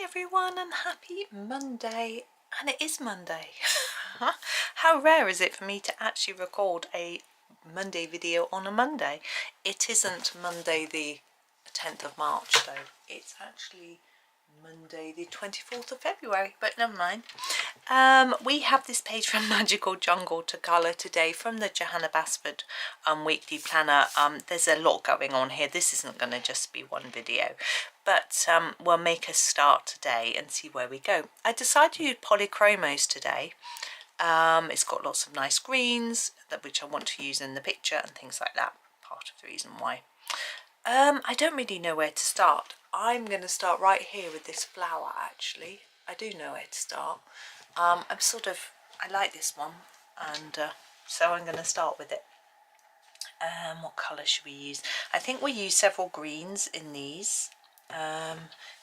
everyone and happy Monday. And it is Monday. How rare is it for me to actually record a Monday video on a Monday? It isn't Monday the 10th of March though, it's actually Monday the 24th of February, but never mind. We have this page from Magical Jungle to colour today from the Johanna Basford weekly planner. There's a lot going on here. This isn't going to just be one video, but we'll make a start today and see where we go. I decided to use Polychromos today. It's got lots of nice greens which I want to use in the picture and things like that. Part of the reason why. I don't really know where to start. I'm going to start right here with this flower actually. I do know where to start. I like this one, and so I'm going to start with it. What colour should we use? I think we'll use several greens in these.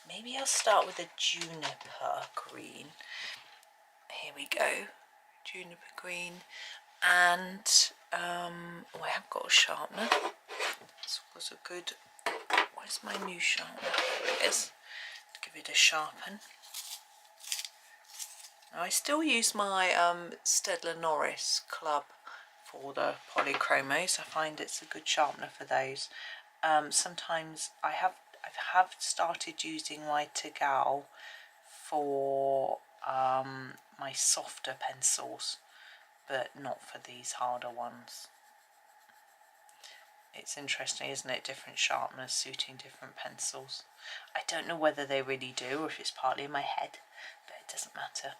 Maybe I'll start with a juniper green. Here we go. Juniper green. And oh, I have got a sharpener. This was a good... Where's my new sharpener? There it is. Give it a sharpen. Now, I still use my Stedler Norris club for the Polychromos. I find it's a good sharpener for those. Sometimes I have started using my Tegal for my softer pencils, but not for these harder ones. It's interesting, isn't it? Different sharpeners suiting different pencils. I don't know whether they really do or if it's partly in my head, but it doesn't matter.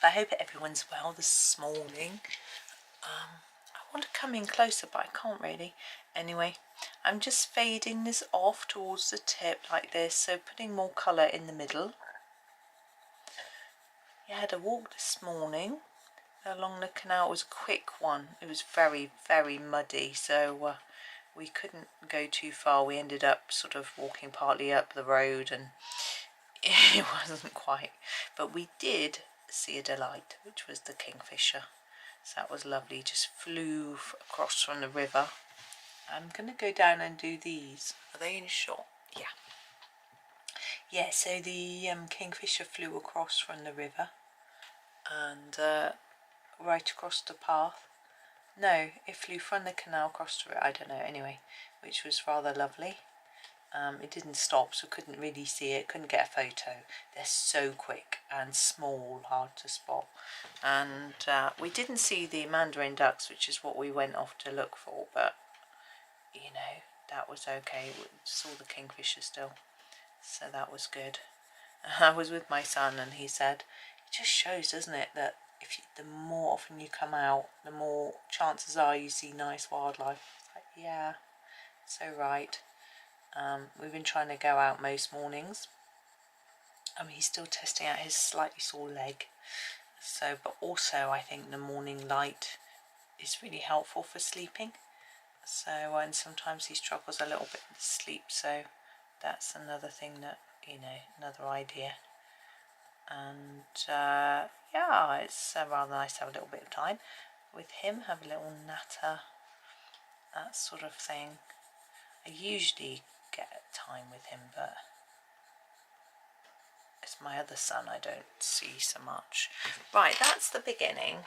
But I hope everyone's well this morning. I want to come in closer, but I can't really. Anyway, I'm just fading this off towards the tip like this, so putting more colour in the middle. I had a walk this morning along the canal. It was a quick one. It was very, very muddy, so we couldn't go too far. We ended up sort of walking partly up the road, and it wasn't quite. But we did see a delight, which was the kingfisher. So that was lovely. Just flew across from the river. I'm going to go down and do these. Are they in shot? Yeah. Yeah, so the kingfisher flew across from the river and right across the path. No, it flew from the canal across the river, I don't know, anyway, which was rather lovely. It didn't stop, so couldn't really see it, couldn't get a photo. They're so quick and small, hard to spot. And we didn't see the mandarin ducks, which is what we went off to look for, but, you know, that was okay. We saw the kingfisher still, so that was good. I was with my son and he said, it just shows, doesn't it, that the more often you come out, the more chances are you see nice wildlife. Like, yeah, so right. We've been trying to go out most mornings. He's still testing out his slightly sore leg. So, but also I think the morning light is really helpful for sleeping. So, and sometimes he struggles a little bit with sleep. So that's another thing that, you know, another idea. And yeah, it's rather nice to have a little bit of time with him, have a little natter, that sort of thing. I usually get time with him, but it's my other son I don't see so much. Right, that's the beginning.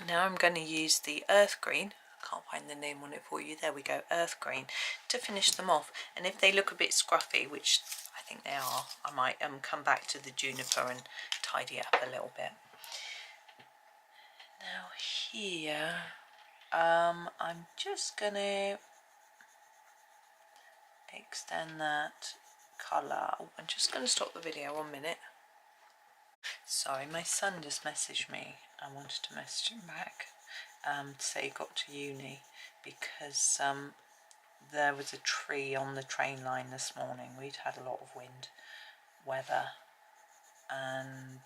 Now I'm going to use the earth green. I can't find the name on it for you. There we go, earth green, to finish them off. And if they look a bit scruffy, which I think they are, I might come back to the juniper and tidy it up a little bit. Now here, I'm just going to extend that colour. Oh, I'm just going to stop the video 1 minute. Sorry, my son just messaged me. I wanted to message him back to say he got to uni because there was a tree on the train line this morning. We'd had a lot of wind weather and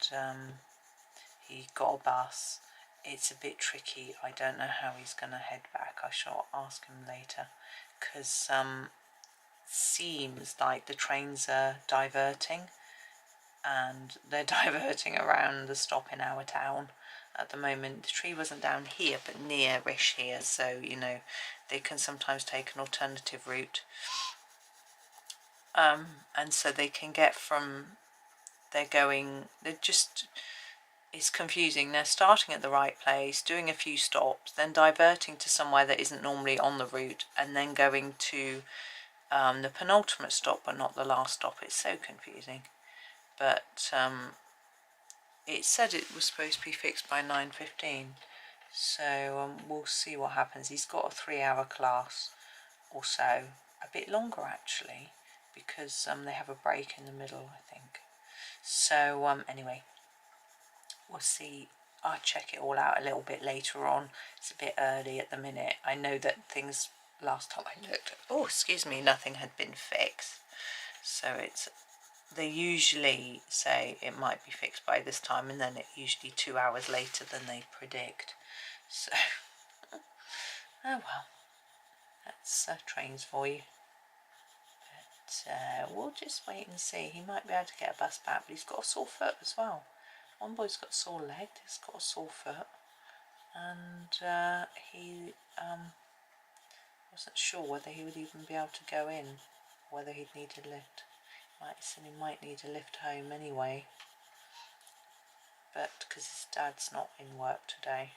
he got a bus. It's a bit tricky. I don't know how he's going to head back. I shall ask him later because seems like the trains are diverting, and they're diverting around the stop in our town at the moment. The tree wasn't down here but near-ish here, so you know they can sometimes take an alternative route. and so they can get from, it's confusing. They're starting at the right place, doing a few stops, then diverting to somewhere that isn't normally on the route, and then going to the penultimate stop but not the last stop. It's so confusing. But it said it was supposed to be fixed by 9:15, so we'll see what happens. He's got a 3-hour class or so, a bit longer actually, because they have a break in the middle, I think. So anyway, we'll see. I'll check it all out a little bit later on. It's a bit early at the minute. I know that things, last time I looked, oh excuse me, nothing had been fixed. So they usually say it might be fixed by this time, and then it's usually 2 hours later than they predict. So oh well, that's trains for you. But we'll just wait and see. He might be able to get a bus back, but he's got a sore foot as well. One boy's got a sore leg, he's got a sore foot, and he wasn't sure whether he would even be able to go in, whether he'd need a lift. He said he might need a lift home anyway, but because his dad's not in work today,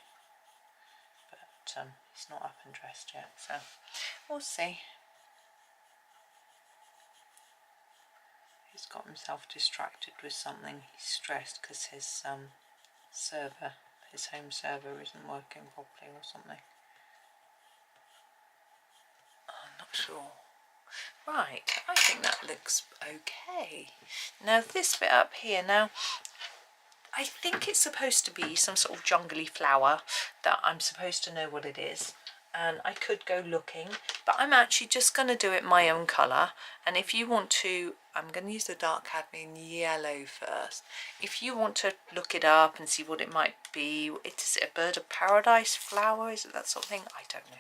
but he's not up and dressed yet, so we'll see. He's got himself distracted with something. He's stressed because his server, his home server, isn't working properly or something. I'm not sure. Right, I think that looks okay. Now this bit up here, now I think it's supposed to be some sort of jungly flower that I'm supposed to know what it is, and I could go looking, but I'm actually just going to do it my own colour. And if you want to, I'm going to use the dark cadmium yellow first. If you want to look it up and see what it might be, is it a bird of paradise flower? Is it that sort of thing? I don't know.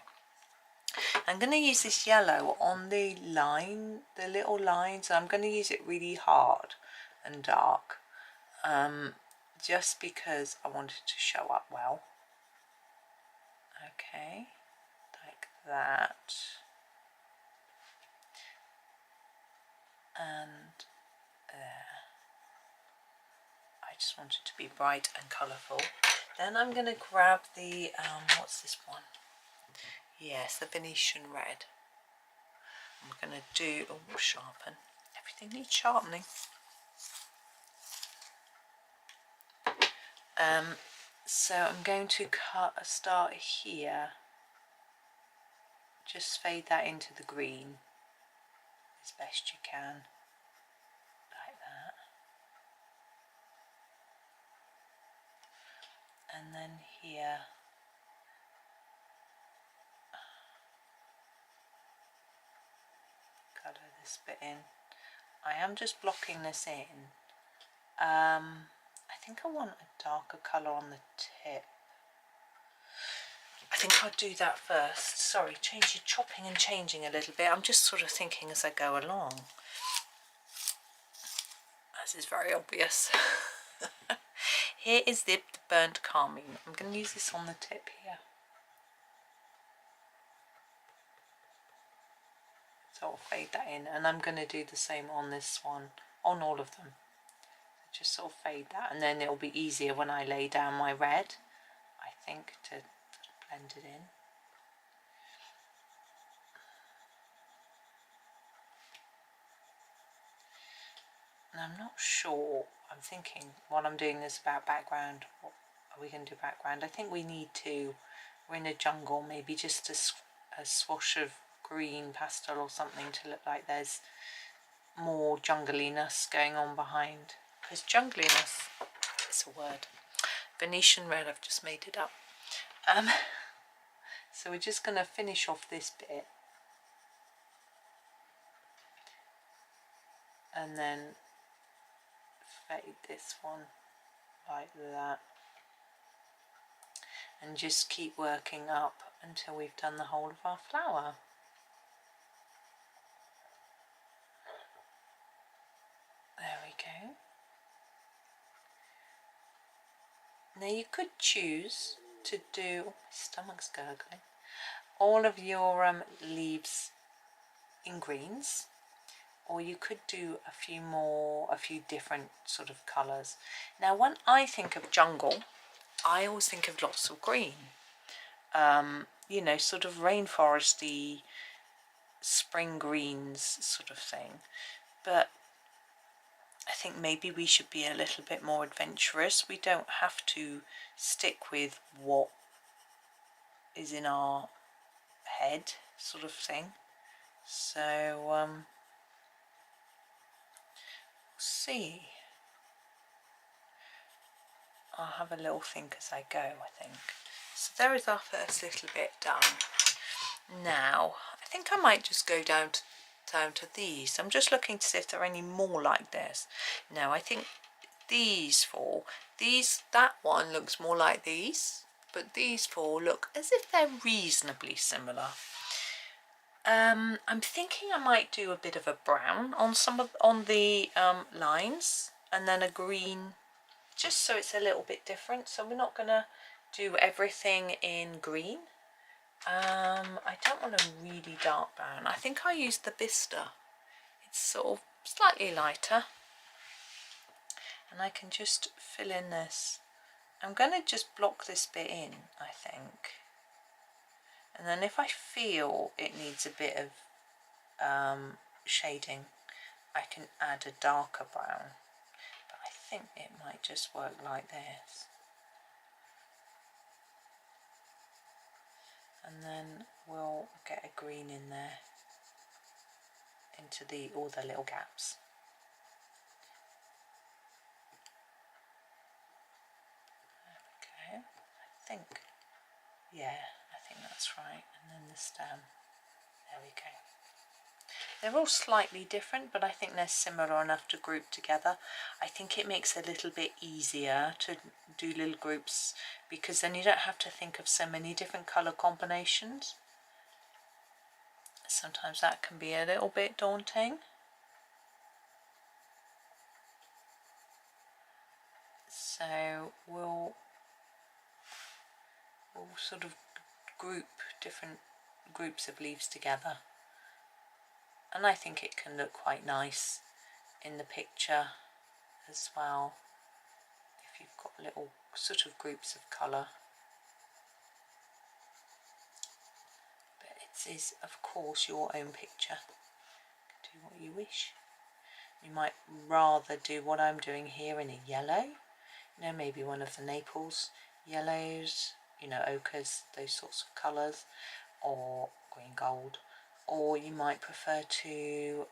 I'm going to use this yellow on the line, the little lines. I'm going to use it really hard and dark, just because I want it to show up well. Okay, like that. And there. I just want it to be bright and colourful. Then I'm going to grab the, what's this one? Yes, the Venetian red. I'm going to do, oh, sharpen. Everything needs sharpening. So I'm going to start here. Just fade that into the green as best you can, like that. And then here, colour this bit in. I am just blocking this in. I think I want a darker colour on the tip. I think I'll do that first. Sorry, chopping and changing a little bit. I'm just sort of thinking as I go along. This is very obvious. Here is the burnt carmine. I'm going to use this on the tip here. So I'll fade that in, and I'm going to do the same on this one, on all of them. Just sort of fade that, and then it'll be easier when I lay down my red, I think, to blend it in. And I'm not sure, I'm thinking while I'm doing this about background, what are we going to do background? I think we need to, we're in a jungle, maybe just a swash of green pastel or something to look like there's more jungliness going on behind. Because jungliness is a word. Venetian red, I've just made it up. So we're just going to finish off this bit. And then fade this one like that. And just keep working up until we've done the whole of our flower. There we go. Now you could choose to do, oh, my stomach's gurgling, all of your leaves in greens, or you could do a few different sort of colours. Now when I think of jungle, I always think of lots of green, you know, sort of rainforesty, spring greens sort of thing. But I think maybe we should be a little bit more adventurous. We don't have to stick with what is in our head sort of thing. So we'll see. I'll have a little think as I go, I think. So there is our first little bit done. Now I think I might just go down to these. I'm just looking to see if there are any more like this. Now I think these four, that one looks more like these, but these four look as if they're reasonably similar. I'm thinking I might do a bit of a brown on on the lines, and then a green, just so it's a little bit different. So we're not gonna do everything in green. I don't want a really dark brown. I think I used the Bista. It's sort of slightly lighter, and I can just fill in this. I'm going to just block this bit in, I think, and then if I feel it needs a bit of shading, I can add a darker brown, but I think it might just work like this. And then we'll get a green in there into all the little gaps. Okay, I think that's right. And then the stem, there we go. They're all slightly different, but I think they're similar enough to group together. I think it makes it a little bit easier to do little groups, because then you don't have to think of so many different colour combinations. Sometimes that can be a little bit daunting. So we'll sort of group different groups of leaves together, and I think it can look quite nice in the picture as well if you've got little sort of groups of colour. But it is of course your own picture. Do what you wish. You might rather do what I'm doing here in a yellow, you know, maybe one of the Naples yellows, you know, ochres, those sorts of colours, or green gold, or you might prefer to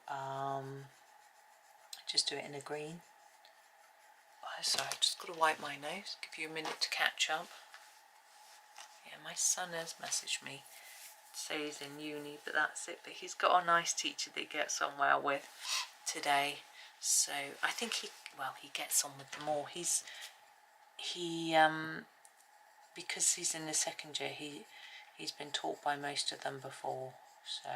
just do it in a green. Oh, sorry, I've just got to wipe my nose, give you a minute to catch up. Yeah, my son has messaged me, so he's in uni, but that's it. But he's got a nice teacher that he gets on well with today, so I think he gets on with them all. Because he's in the second year, he's been taught by most of them before, so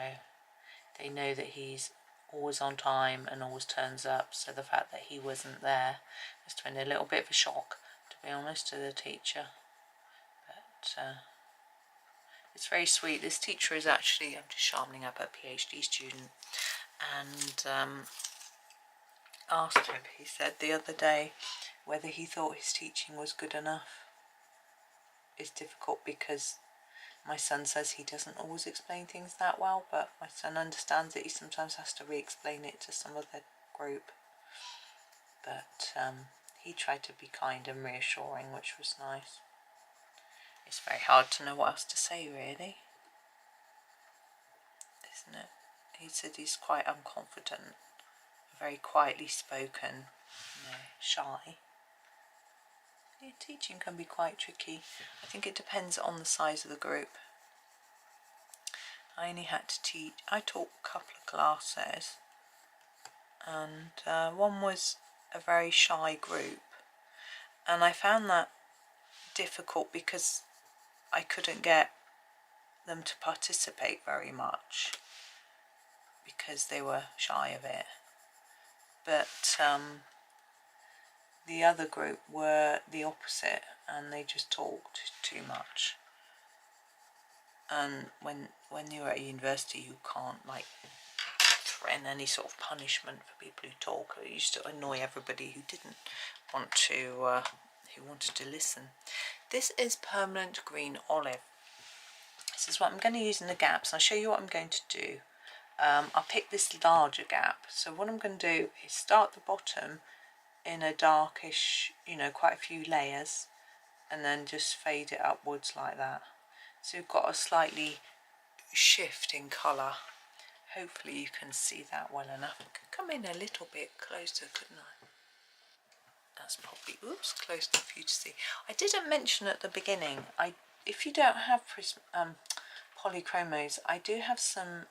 they know that he's always on time and always turns up. So the fact that he wasn't there must have been a little bit of a shock, to be honest, to the teacher. But it's very sweet. This teacher is actually, I'm just sharpening up a PhD student, and asked him, he said the other day, whether he thought his teaching was good enough. It's difficult because my son says he doesn't always explain things that well, but my son understands that he sometimes has to re-explain it to some of the group. But he tried to be kind and reassuring, which was nice. It's very hard to know what else to say, really, isn't it? He said he's quite unconfident, very quietly spoken, you know, shy. Yeah, teaching can be quite tricky. I think it depends on the size of the group. I only had to teach, I taught a couple of classes, and one was a very shy group, and I found that difficult because I couldn't get them to participate very much because they were shy of it. But the other group were the opposite, and they just talked too much. And when you're at a university, you can't like threaten any sort of punishment for people who talk. It used to annoy everybody who didn't want to, who wanted to listen. This is permanent green olive. This is what I'm going to use in the gaps. I'll show you what I'm going to do. I'll pick this larger gap. So what I'm going to do is start the bottom in a darkish, you know, quite a few layers, and then just fade it upwards like that. So you've got a slightly shift in colour. Hopefully you can see that well enough. I could come in a little bit closer, couldn't I? That's probably, oops, close enough for you to see. I didn't mention at the beginning, if you don't have Polychromos, I do have some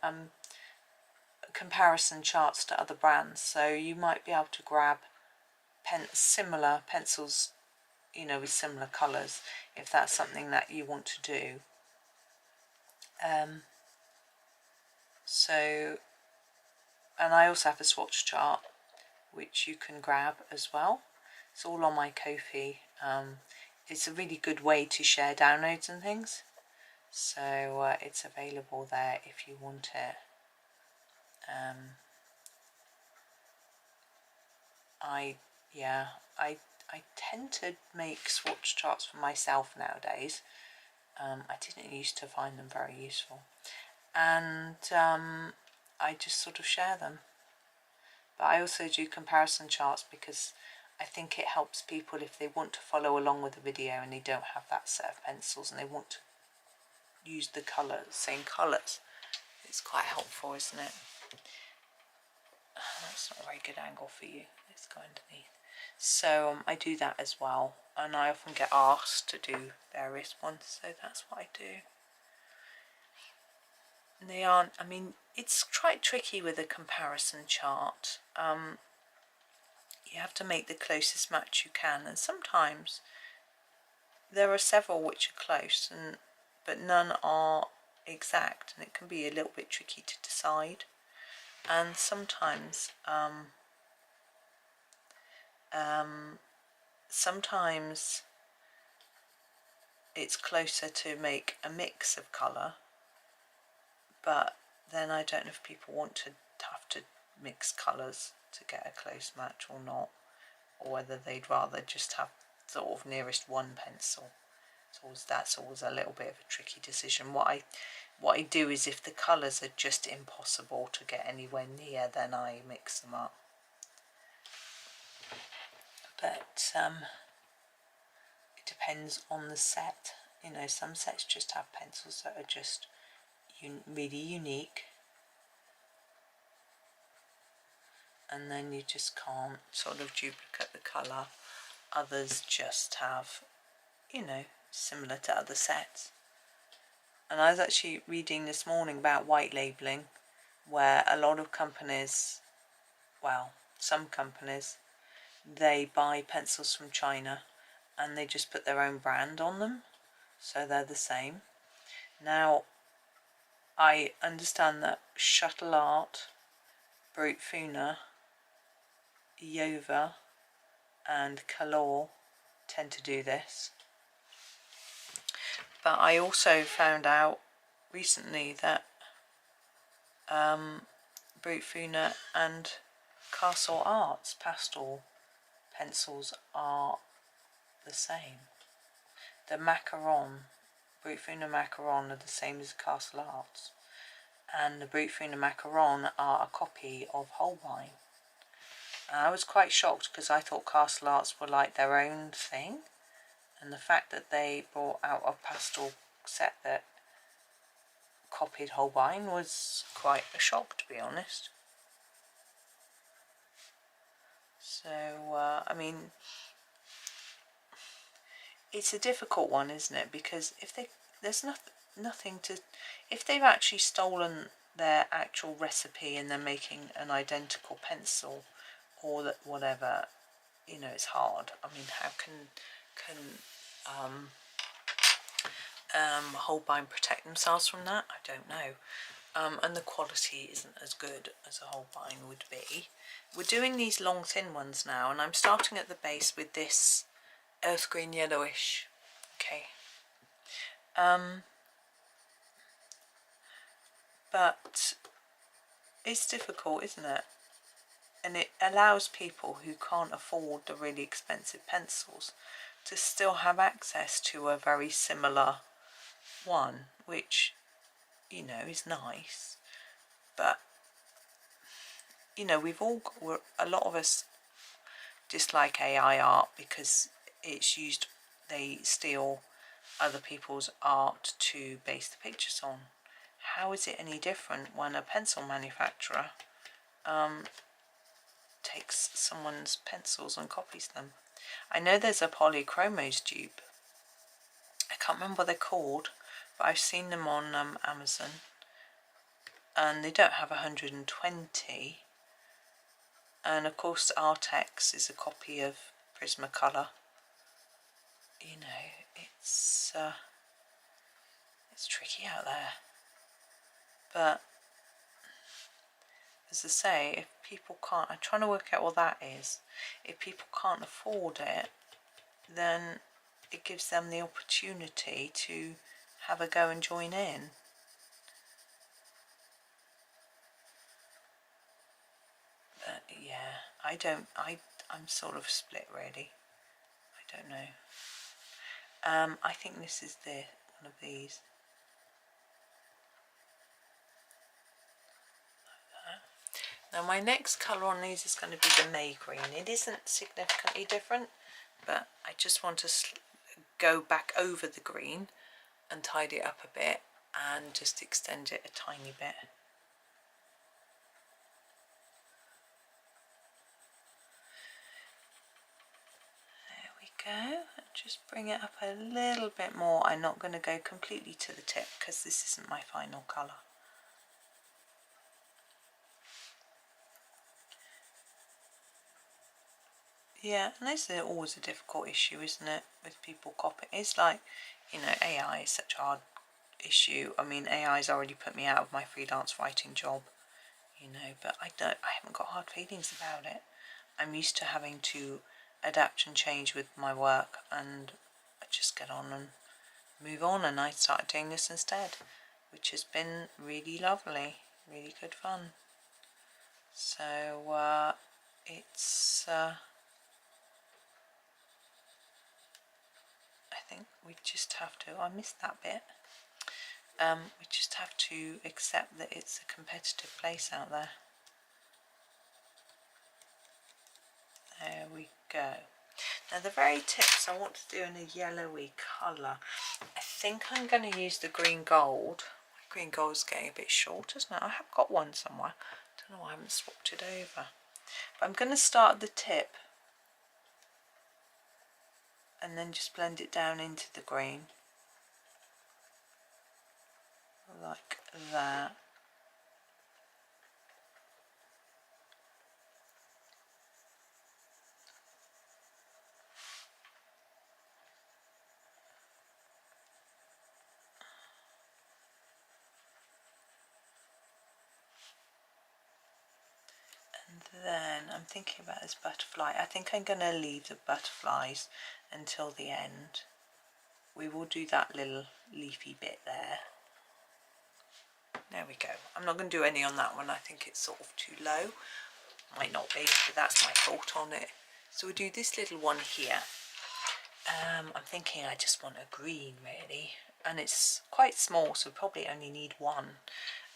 comparison charts to other brands, so you might be able to grab similar pencils, you know, with similar colours, if that's something that you want to do. So, and I also have a swatch chart which you can grab as well. It's all on my Ko-fi. It's a really good way to share downloads and things, so it's available there if you want it. I tend to make swatch charts for myself nowadays. I didn't used to find them very useful, and I just sort of share them. But I also do comparison charts because I think it helps people if they want to follow along with the video and they don't have that set of pencils and they want to use the same colours. It's quite helpful, isn't it? That's not a very good angle for you. Let's go underneath. So I do that as well, and I often get asked to do various ones, so that's what I do. And they aren't, I mean, it's quite tricky with a comparison chart. You have to make the closest match you can, and sometimes there are several which are close, but none are exact, and it can be a little bit tricky to decide. And sometimes sometimes it's closer to make a mix of colour, but then I don't know if people want to have to mix colours to get a close match or not, or whether they'd rather just have sort of nearest one pencil. That's always a little bit of a tricky decision. What I do is, if the colours are just impossible to get anywhere near, then I mix them up. But it depends on the set. You know, some sets just have pencils that are just really unique, and then you just can't sort of duplicate the colour. Others just have, you know, similar to other sets. And I was actually reading this morning about white labelling, where a lot of companies, well, some companies, they buy pencils from China and they just put their own brand on them, so they're the same. Now, I understand that Shuttle Art, Brute Funa, Yova and Color tend to do this. But I also found out recently that Brute Funa and Castle Arts pastel pencils are the same. The Macaron, Brute Funa Macaron, are the same as Castle Arts, and the Brute Funa Macaron are a copy of Holbein. And I was quite shocked because I thought Castle Arts were like their own thing, and the fact that they brought out a pastel set that copied Holbein was quite a shock, to be honest. So I mean, it's a difficult one, isn't it? Because if there's nothing to, if they've actually stolen their actual recipe and they're making an identical pencil or that whatever, you know, it's hard. I mean, how can Holbein protect themselves from that? I don't know. And the quality isn't as good as a Holbein would be. We're doing these long thin ones now, and I'm starting at the base with this earth green yellowish. Okay. But It's difficult, isn't it? And it allows people who can't afford the really expensive pencils to still have access to a very similar one, which, you know, is nice. But, you know, a lot of us dislike AI art because it's used, they steal other people's art to base the pictures on. How is it any different when a pencil manufacturer takes someone's pencils and copies them? I know there's a Polychromos dupe. I can't remember what they're called, but I've seen them on Amazon, and they don't have 120. And of course, Artex is a copy of Prismacolor. You know, it's tricky out there. But as I say, if people can't, I'm trying to work out what that is. If people can't afford it, then it gives them the opportunity to have a go and join in. But yeah, I'm sort of split really. I don't know. I think this is one of these. Now my next colour on these is going to be the May green. It isn't significantly different, but I just want to go back over the green and tidy it up a bit and just extend it a tiny bit. There we go. Just bring it up a little bit more. I'm not going to go completely to the tip because this isn't my final colour. Yeah, and this is always a difficult issue, isn't it, with people copying. It's like, you know, AI is such a hard issue. I mean, AI's already put me out of my freelance writing job, you know, but I haven't got hard feelings about it. I'm used to having to adapt and change with my work, and I just get on and move on, and I started doing this instead, which has been really lovely, really good fun. So it's I think we just have to, I missed that bit, we just have to accept that it's a competitive place out there. There we go. Now the very tips I want to do in a yellowy colour. I think I'm going to use the green gold. My green gold's getting a bit short, isn't it? I have got one somewhere. I don't know why I haven't swapped it over. But I'm going to start at the tip and then just blend it down into the green. Like that. And then I'm thinking about this butterfly. I think I'm going to leave the butterflies until the end. We will do that little leafy bit there. There we go. I'm not going to do any on that one. I think it's sort of too low. Might not be, but that's my thought on it. So we'll do this little one here. I'm thinking I just want a green really, and it's quite small, so we probably only need one.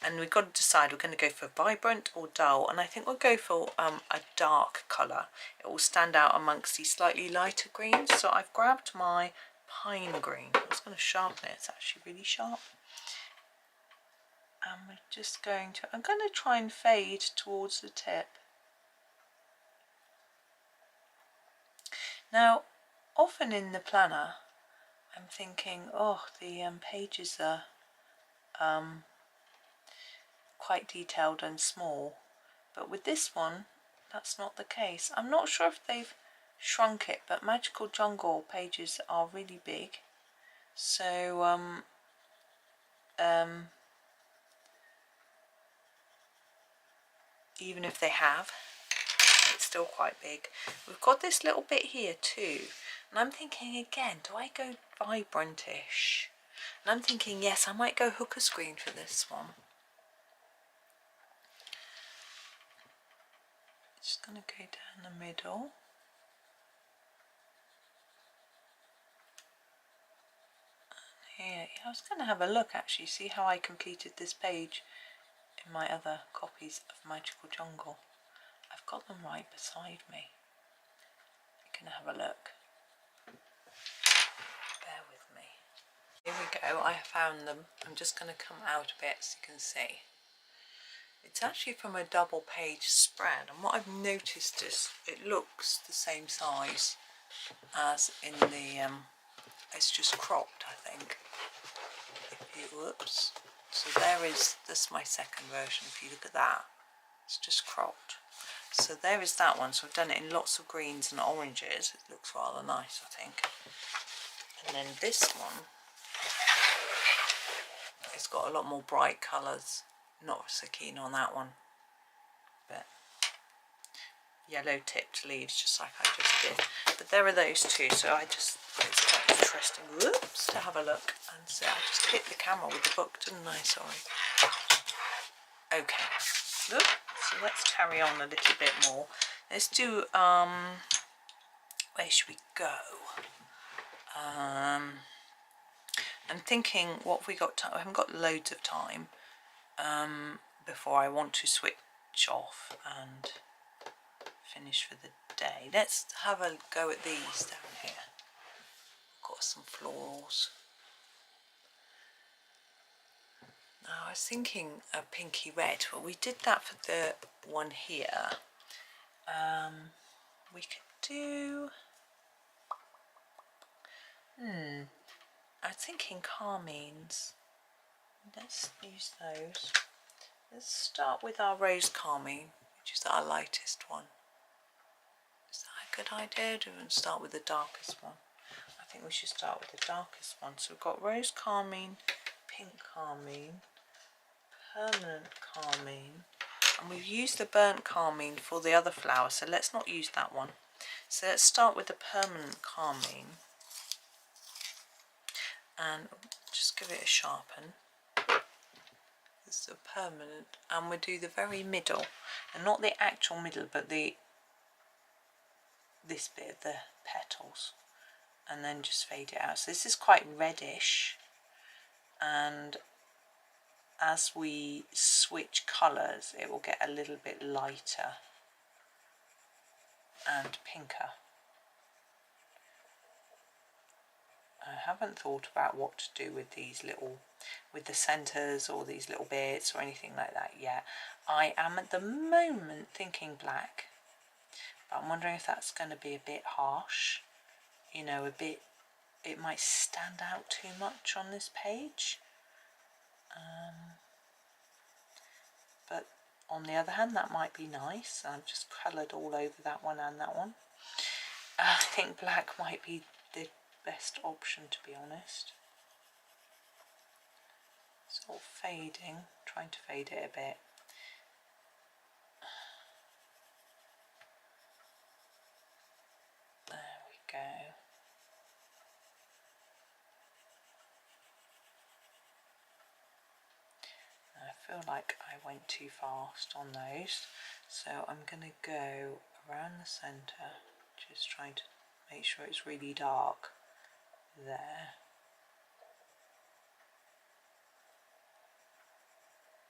And we've got to decide, we're going to go for vibrant or dull, and I think we'll go for a dark colour. It will stand out amongst these slightly lighter greens. So I've grabbed my pine green. I was going to sharpen it, it's actually really sharp. And we're just going to, I'm going to try and fade towards the tip. Now, often in the planner, I'm thinking, oh, the pages are quite detailed and small. But with this one, that's not the case. I'm not sure if they've shrunk it, but Magical Jungle pages are really big. So, even if they have, it's still quite big. We've got this little bit here too, and I'm thinking again, do I go vibrantish? And I'm thinking, yes, I might go hooker's green for this one. Just going to go down the middle. Here, I was going to have a look actually, see how I completed this page in my other copies of Magical Jungle. I've got them right beside me. You can have a look. Bear with me. Here we go, I found them. I'm just going to come out a bit so you can see. It's actually from a double page spread, and what I've noticed is it looks the same size as in the, it's just cropped, I think. Whoops. So this is my second version. If you look at that, it's just cropped. So there is that one. So I've done it in lots of greens and oranges. It looks rather nice, I think. And then this one, it's got a lot more bright colours. Not so keen on that one. But yellow tipped leaves, just like I just did. But there are those two, so it's quite interesting, whoops, to have a look and see. I just hit the camera with the book, didn't I? Sorry. Okay, look, so let's carry on a little bit more. Let's do, where should we go? I'm thinking, what have we got time? I haven't got loads of time before I want to switch off and finish for the day. Let's have a go at these down here. Got some florals. Now I was thinking a pinky red, but we did that for the one here. We could do, I was thinking carmines. Let's use those. Let's start with our rose carmine, which is our lightest one. Is that a good idea? Do we want to start with the darkest one? I think we should start with the darkest one. So we've got rose carmine, pink carmine, permanent carmine, and we've used the burnt carmine for the other flower, so let's not use that one. So let's start with the permanent carmine and just give it a sharpen. This is a permanent, and we'll do the very middle, and not the actual middle, but this bit of the petals, and then just fade it out. So this is quite reddish, and as we switch colours it will get a little bit lighter and pinker. I haven't thought about what to do with these little, with the centres or these little bits or anything like that yet. I am at the moment thinking black, but I'm wondering if that's going to be a bit harsh, you know, a bit, it might stand out too much on this page. But on the other hand, that might be nice. I've just coloured all over that one and that one. I think black might be the best option, to be honest. It's all fading, trying to fade it a bit. There we go. I feel like I went too fast on those, so I'm going to go around the centre, just trying to make sure it's really dark there.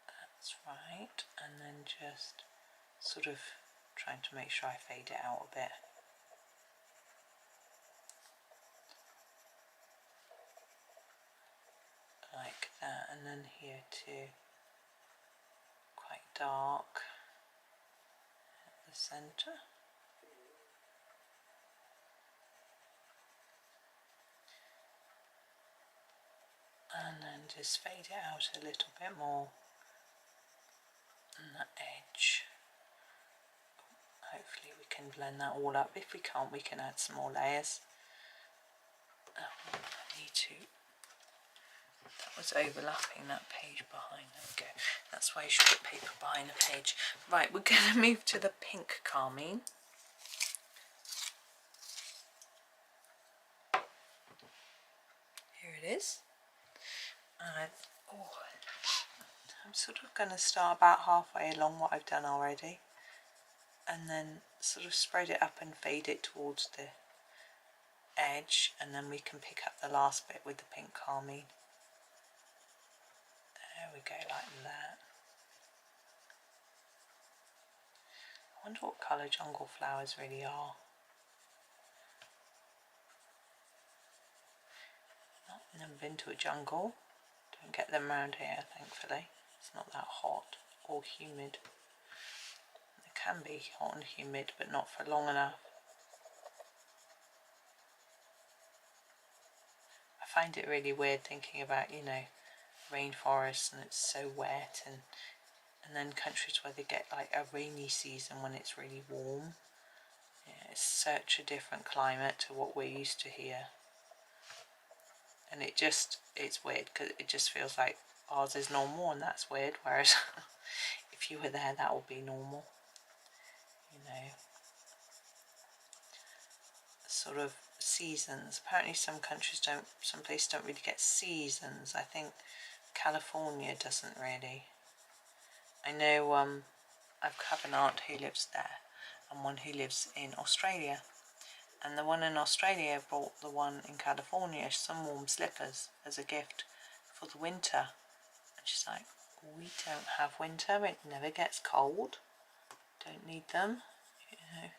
That's right, and then just sort of trying to make sure I fade it out a bit. Like that, and then here too. Quite dark at the centre. And then just fade it out a little bit more on that edge. Hopefully we can blend that all up. If we can't, we can add some more layers. I need to, that was overlapping that page behind. There we go. That's why you should put paper behind a page. Right, we're going to move to the pink carmine. Here it is. I'm sort of going to start about halfway along what I've done already. and then sort of spread it up and fade it towards the edge, and then we can pick up the last bit with the pink carmine. There we go, like that. I wonder what colour jungle flowers really are. Never been to a jungle. Don't get them around here, thankfully. It's not that hot or humid. It can be hot and humid, but not for long enough. I find it really weird thinking about, you know, rainforests and it's so wet, and then countries where they get like a rainy season when it's really warm. Yeah, it's such a different climate to what we're used to here. And it's weird because it just feels like ours is normal, and that's weird, whereas if you were there that would be normal, you know. Sort of seasons. Apparently some places don't really get seasons. I think California doesn't really. I know I have an aunt who lives there and one who lives in Australia. And the one in Australia brought the one in California some warm slippers as a gift for the winter. And she's like, we don't have winter, it never gets cold. Don't need them, you know.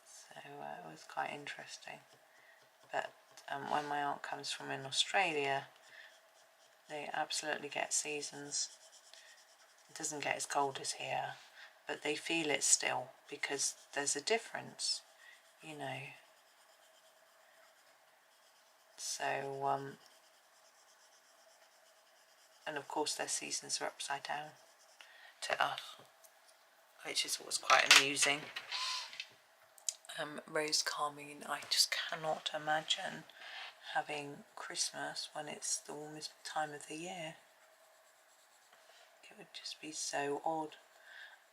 So it was quite interesting. But when my aunt comes from in Australia, they absolutely get seasons. It doesn't get as cold as here, but they feel it still because there's a difference, you know. So, and of course their seasons are upside down to us, which is always quite amusing. Rose carmine, I just cannot imagine having Christmas when it's the warmest time of the year. It would just be so odd.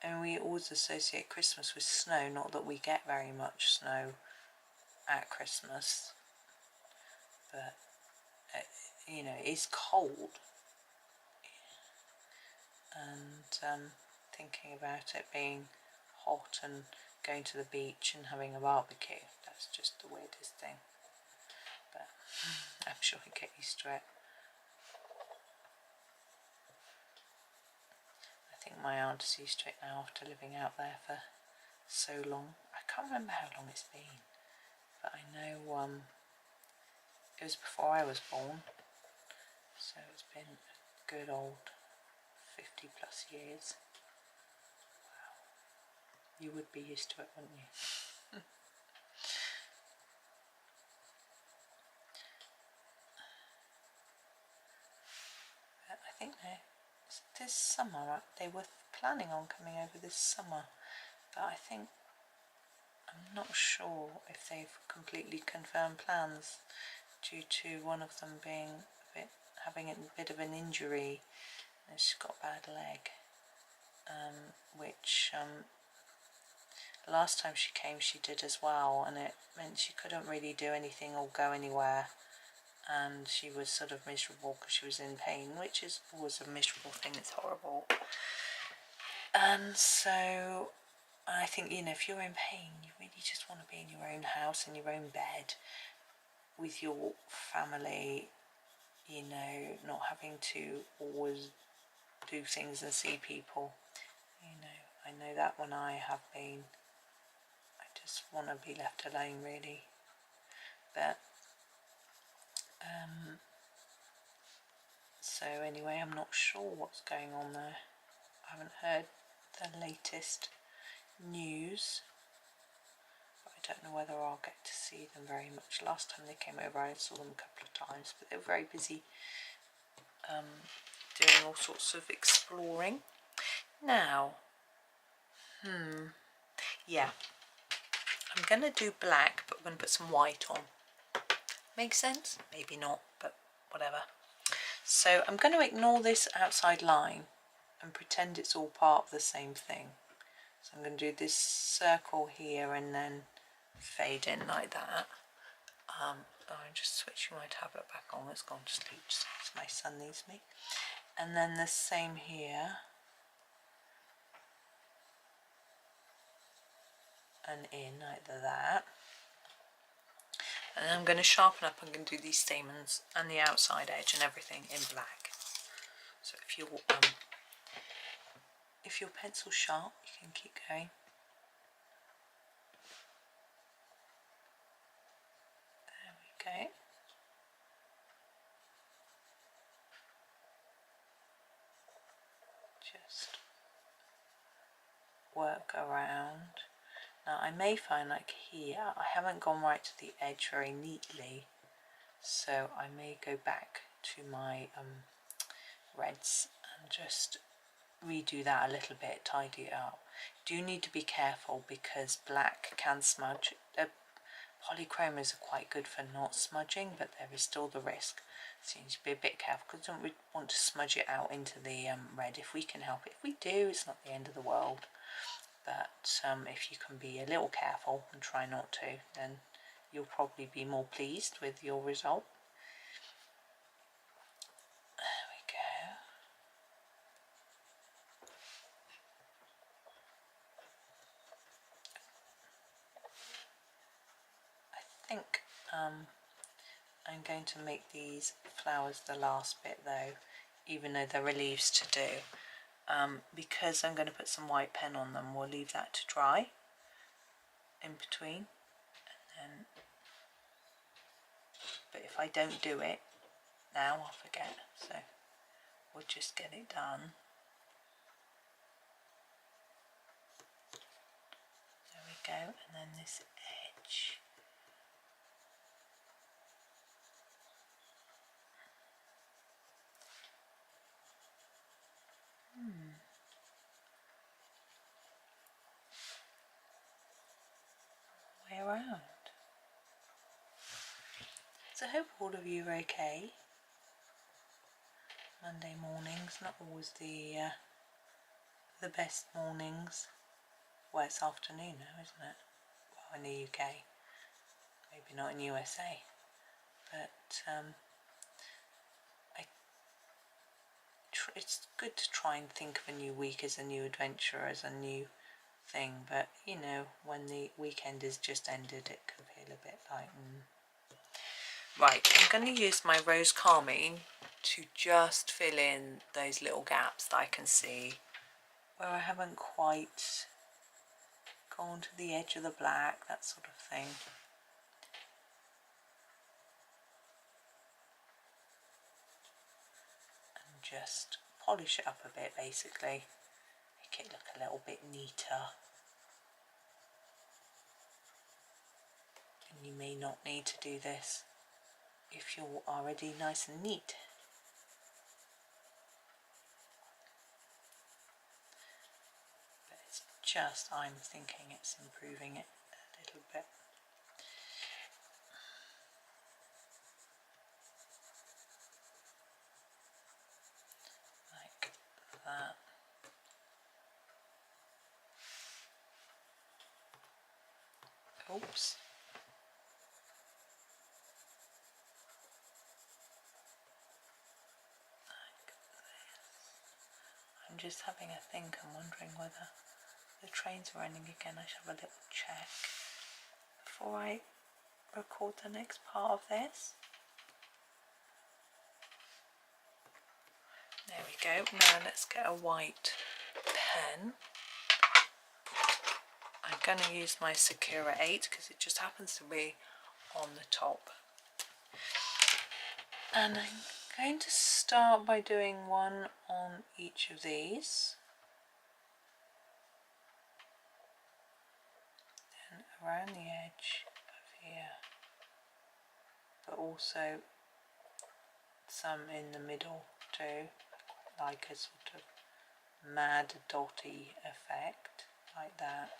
And we always associate Christmas with snow, not that we get very much snow at Christmas, but you know, it's cold. And thinking about it being hot and going to the beach and having a barbecue, that's just the weirdest thing. But I'm sure we get used to it. I think my aunt is used to it now after living out there for so long. I can't remember how long it's been, but I know it was before I was born, so it's been a good old 50 plus years. Wow. You would be used to it, wouldn't you? But I think this summer, they were planning on coming over this summer, but I think, I'm not sure if they've completely confirmed plans due to one of them being having a bit of an injury, and she's got a bad leg, which last time she came she did as well, and it meant she couldn't really do anything or go anywhere, and she was sort of miserable because she was in pain, which is always a miserable thing, it's horrible. And so I think, you know, if you're in pain, you really just want to be in your own house, in your own bed, with your family, you know, not having to always do things and see people. You know, I know that when I have been, I just want to be left alone, really. But so anyway, I'm not sure what's going on there. I haven't heard the latest news, but I don't know whether I'll get to see them very much. Last time they came over I saw them a couple of times, but they were very busy doing all sorts of exploring. Now, yeah, I'm going to do black, but I'm going to put some white on. Makes sense? Maybe not, but whatever. So I'm going to ignore this outside line and pretend it's all part of the same thing. So I'm going to do this circle here and then fade in like that. I'm just switching my tablet back on, it's gone to sleep, so my son needs me. And then the same here. and in like that. And then I'm going to sharpen up. I'm going to do these stamens and the outside edge and everything in black. So if your pencil's sharp, you can keep going. There we go. Just work around. Now I may find like here, I haven't gone right to the edge very neatly, so I may go back to my reds and just redo that a little bit, tidy it up. Do need to be careful because black can smudge. Polychromos are quite good for not smudging, but there is still the risk. So you need to be a bit careful because we don't want to smudge it out into the red if we can help it. If we do, it's not the end of the world. But if you can be a little careful and try not to, then you'll probably be more pleased with your result. There we go. I think I'm going to make these flowers the last bit though, even though there are leaves to do. Because I'm going to put some white pen on them, we'll leave that to dry in between. And but if I don't do it now, I'll forget. So we'll just get it done. There we go. And then this edge. Way around. So I hope all of you are okay. Monday mornings, not always the best mornings. Well, it's afternoon now, isn't it? Well, in the UK, maybe not in USA, but it's good to try and think of a new week as a new adventure, as a new thing, but you know, when the weekend is just ended, it can feel a bit like Right, I'm going to use my rose carmine to just fill in those little gaps that I can see where I haven't quite gone to the edge of the black, that sort of thing. And just polish it up a bit, basically, make it look a little bit neater. And you may not need to do this if you're already nice and neat. But it's just, I'm thinking it's improving it a little bit. Like that. Oops. I'm just having a think. I'm wondering whether the trains are running again. I should have a little check before I record the next part of this. There we go. Now let's get a white pen. I'm going to use my Sakura 8 because it just happens to be on the top. And I'm going to start by doing one on each of these. Then around the edge of here. But also some in the middle too. Like a sort of mad dotty effect. Like that.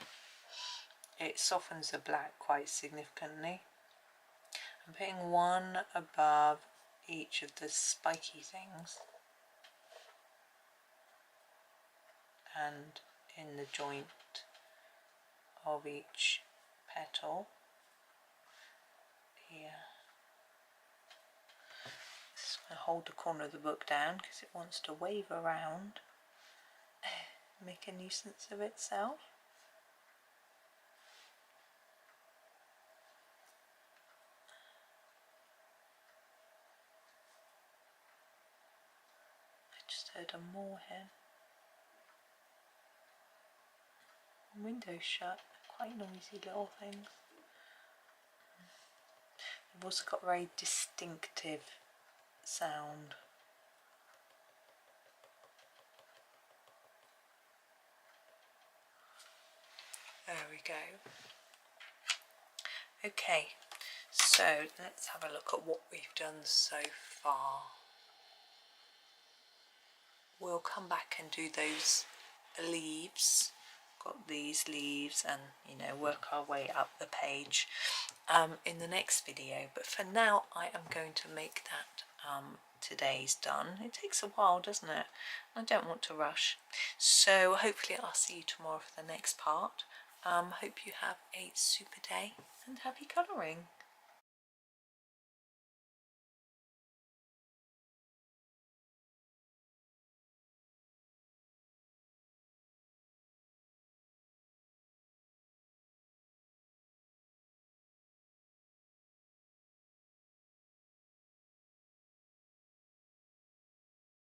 It softens the black quite significantly. I'm putting one above each of the spiky things and in the joint of each petal here. Just going to hold the corner of the book down because it wants to wave around, make a nuisance of itself. heard a moorhen. Window shut, quite noisy little things. They've also got a very distinctive sound. There we go. Okay, so let's have a look at what we've done so far. We'll come back and do those leaves. Got these leaves and, you know, work our way up the page in the next video. But for now, I am going to make that today's done. It takes a while, doesn't it? I don't want to rush. So hopefully I'll see you tomorrow for the next part. Hope you have a super day and happy colouring.